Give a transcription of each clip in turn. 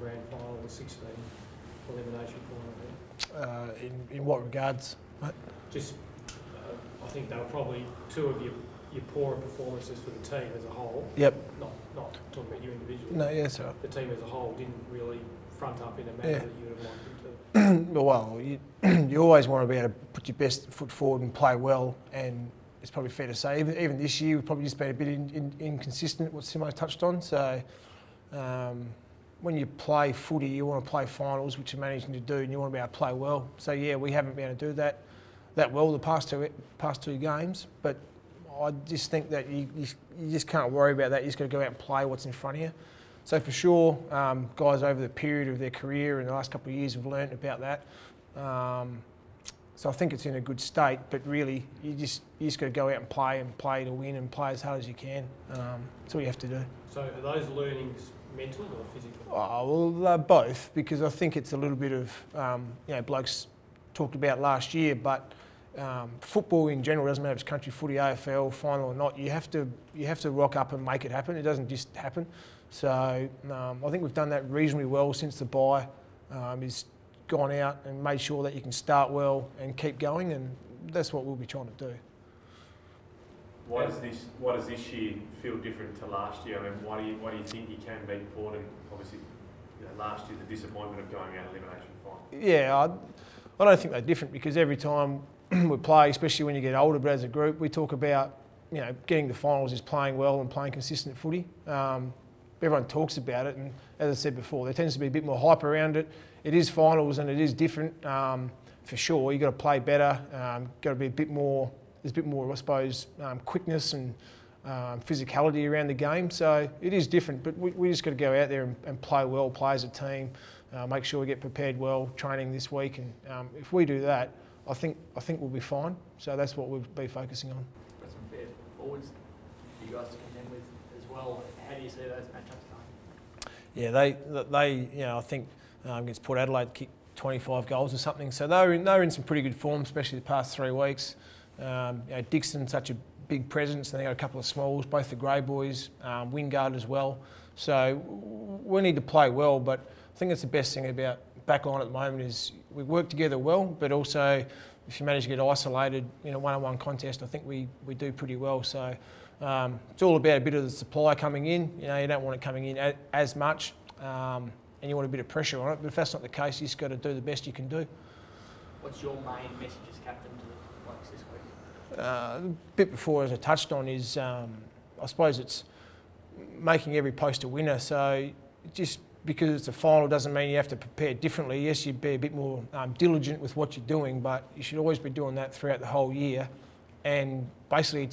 grand final, the 16 elimination final there? In what regards, mate? Just, I think they were probably two of your poorer performances for the team as a whole. Yep. Not talking about you individually. No, yeah, that's right. The team as a whole didn't really front up in a manner that you would have wanted them to. Well, you always want to be able to put your best foot forward and play well, and it's probably fair to say even this year we've probably just been a bit inconsistent, what Simo touched on. So when you play footy, you want to play finals, which you're managing to do, and you want to be able to play well. So yeah, we haven't been able to do that well the past two games, but I just think that you just can't worry about that. You just got to go out and play what's in front of you. So for sure, guys over the period of their career in the last couple of years have learnt about that. So I think it's in a good state, but really you just got to go out and play to win and play as hard as you can. That's all you have to do. So are those learnings mental or physical? Oh, well, both, because I think it's a little bit of, blokes talked about last year, but football in general, doesn't matter if it's country footy, AFL, final or not, you have to rock up and make it happen. It doesn't just happen. So I think we've done that reasonably well since the bye. Is gone out and made sure that you can start well and keep going, and that's what we'll be trying to do. Why does this year feel different to last year? I mean, why do you think you can beat Port? And obviously, last year the disappointment of going out elimination final. Yeah, I don't think they're different, because every time we play, especially when you get older, but as a group, we talk about getting the finals is playing well and playing consistent footy. Everyone talks about it, and as I said before, there tends to be a bit more hype around it. It is finals and it is different, for sure. You've got to play better, got to be a bit more, there's a bit more, I suppose, quickness and physicality around the game. So it is different, but we just got to go out there and play well, play as a team, make sure we get prepared well, training this week, and if we do that, I think we'll be fine. So that's what we'll be focusing on. Got some fair forwards for you guys to contend with as well. How do you see those matchups going? Yeah, they I think against Port Adelaide kicked 25 goals or something. So they were in some pretty good form, especially the past 3 weeks. Dixon's such a big presence, and they got a couple of smalls, both the Grey boys, Wingard as well. So we need to play well, but I think that's the best thing about backline at the moment is we work together well, but also if you manage to get isolated in a one-on-one contest, I think we do pretty well. So it's all about a bit of the supply coming in. You don't want it coming in as much, and you want a bit of pressure on it. But if that's not the case, you just got to do the best you can do. What's your main message as captain to the blokes this week? A bit before, as I touched on, is I suppose it's making every post a winner. So just because it's a final doesn't mean you have to prepare differently. Yes, you'd be a bit more diligent with what you're doing, but you should always be doing that throughout the whole year. And basically,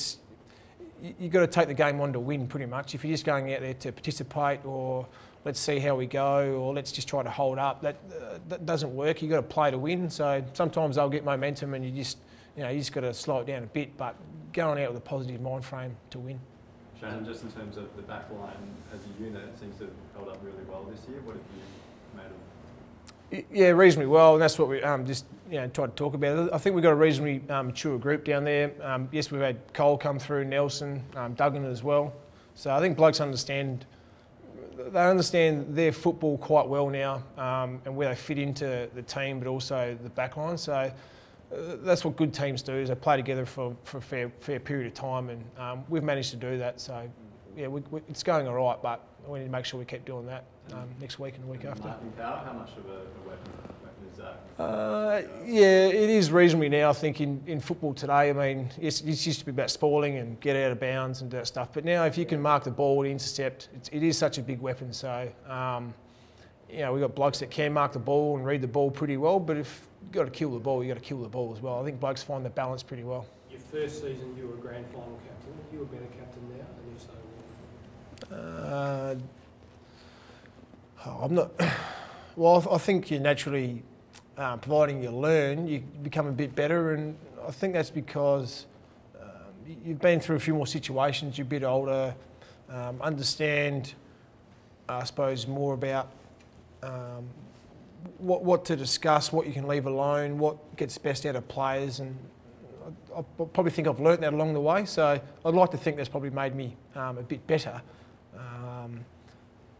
you've got to take the game on to win, pretty much. If you're just going out there to participate, or let's see how we go, or let's just try to hold up, that doesn't work. You've got to play to win. So sometimes they'll get momentum, and you just got to slow it down a bit, but going out with a positive mind frame to win. Shannon, just in terms of the back line as a unit, it seems to have held up really well this year. What have you made of? Yeah, reasonably well, and that's what we just tried to talk about. I think we've got a reasonably mature group down there. Yes, we've had Cole come through, Nelson, Duggan as well. So I think blokes understand their football quite well now, and where they fit into the team, but also the back line. So that's what good teams do, is they play together for a fair period of time, and we've managed to do that. So yeah, it's going all right, but we need to make sure we keep doing that next week and the week after. Marking power, how much of a weapon is that? Yeah, it is reasonably now, I think, in football today. I mean, it used to be about spoiling and get out of bounds and that stuff, but now if you can mark the ball, intercept, it is such a big weapon. So we've got blokes that can mark the ball and read the ball pretty well, but if you've got to kill the ball, you've got to kill the ball as well. I think blokes find the balance pretty well. Your first season, you were a grand final captain. You were a better captain now, and if so, I'm not. Well, I think you naturally, providing you learn, you become a bit better, and I think that's because you've been through a few more situations. You're a bit older, understand, I suppose, more about what to discuss, what you can leave alone, what gets best out of players, and I probably think I've learnt that along the way. So I'd like to think that's probably made me a bit better.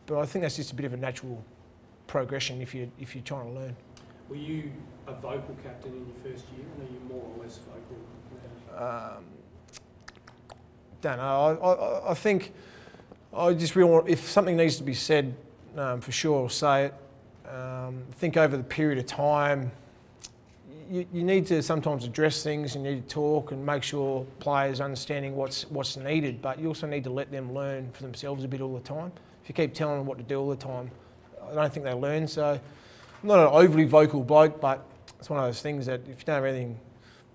But I think that's just a bit of a natural progression if you're trying to learn. Were you a vocal captain in your first year, and are you more or less vocal now? Don't know. I think I just really want, if something needs to be said, for sure I'll say it. I think over the period of time, you need to sometimes address things, you need to talk and make sure players are understanding what's needed, but you also need to let them learn for themselves a bit all the time. If you keep telling them what to do all the time, I don't think they learn. So I'm not an overly vocal bloke, but it's one of those things that if you don't have anything,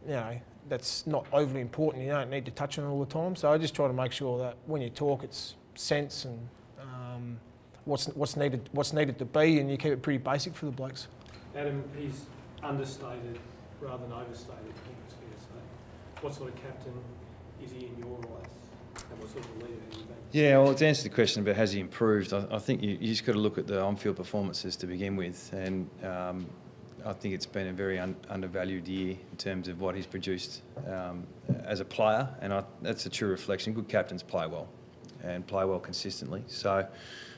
you know, that's not overly important, you don't need to touch on it all the time. So I just try to make sure that when you talk, it's sense and what's needed to be, and you keep it pretty basic for the blokes. Adam, he's understated rather than overstated, I think it's fair to say. What sort of captain is he in your eyes, and what sort of leader has he been? Yeah, well, to answer the question about has he improved, I think you just got to look at the on-field performances to begin with, and I think it's been a very undervalued year in terms of what he's produced as a player, and that's a true reflection. Good captains play well and play well consistently. So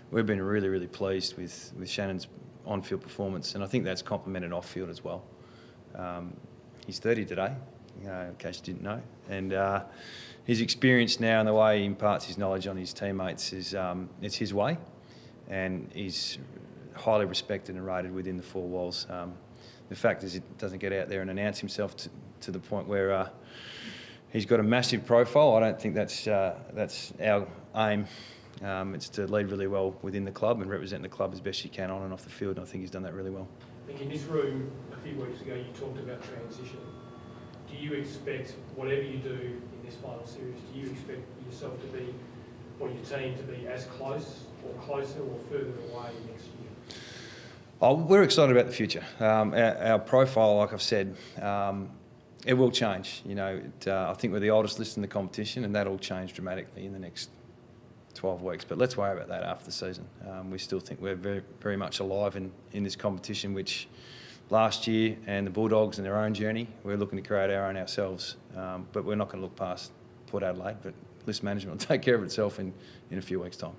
we've been really, really pleased with Shannon's on-field performance, and I think that's complemented off-field as well. He's 30 today, in case you didn't know, and his experience now and the way he imparts his knowledge on his teammates is it's his way, and he's highly respected and rated within the four walls. The fact is, he doesn't get out there and announce himself to the point where he's got a massive profile. I don't think that's our aim. It's to lead really well within the club and represent the club as best you can on and off the field, and I think he's done that really well. I think in this room a few weeks ago you talked about transition. Do you expect, whatever you do in this final series, do you expect yourself to be, or your team to be as close or closer or further away next year? Oh, we're excited about the future. Our profile, like I've said, it will change. You know, I think we're the oldest list in the competition, and that'll change dramatically in the next 12 weeks. But let's worry about that after the season. We still think we're very, very much alive in this competition, which last year and the Bulldogs and their own journey, we're looking to create our own ourselves. But we're not going to look past Port Adelaide. But list management will take care of itself in a few weeks' time.